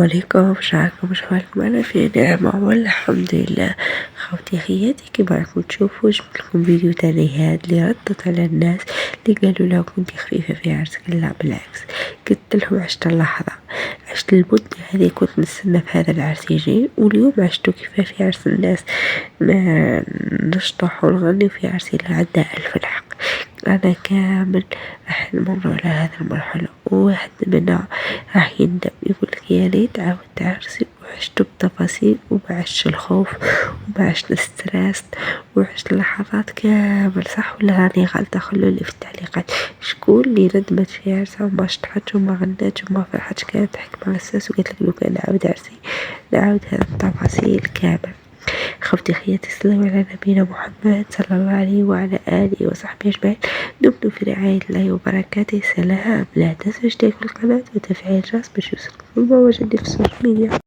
عليكم، شعركم شحالكم؟ أنا في نعمة والحمد لله. خوتي خياتي كيما راكم تشوفوا جبت لكم فيديو تاني هاد اللي ردت على الناس اللي قالوا لها كنتي خفيفة في عرسك. لا بالعكس، قلت لهم عشت اللحظة، عشت المدة هذه كنت نستنى في هذا العرس يجي، واليوم عشتو كيف في عرس الناس ما نشطح ونغني في عرسي اللي عدى ألف الحق. أنا كامل راح نمر على هذه المرحلة، وواحد منا راح يندم يقولك يا ليت عاودت عرسي وعشت بتفاصيل ومعشت الخوف ومعشت الستريس وعشت اللحظات كامل. صح ولا راني غلطة؟ خلولي في التعليقات شكون اللي ندمت في عرسها وما شطحتش وما غناتش وما فرحتش، كانت تحكم على الساس وقالت لك لو كان نعاود عرسي نعاود هذه التفاصيل كامل. خوتي خياتي، السلام على نبينا محمد صلى الله عليه وعلى آله وصحبه أجمعين. دمتم في رعاية الله وبركاته. سلام. لا تنسوا اشتراك في القناة وتفعيل الجرس باش يوصلكم كل ما وجدني في السوشيال ميديا.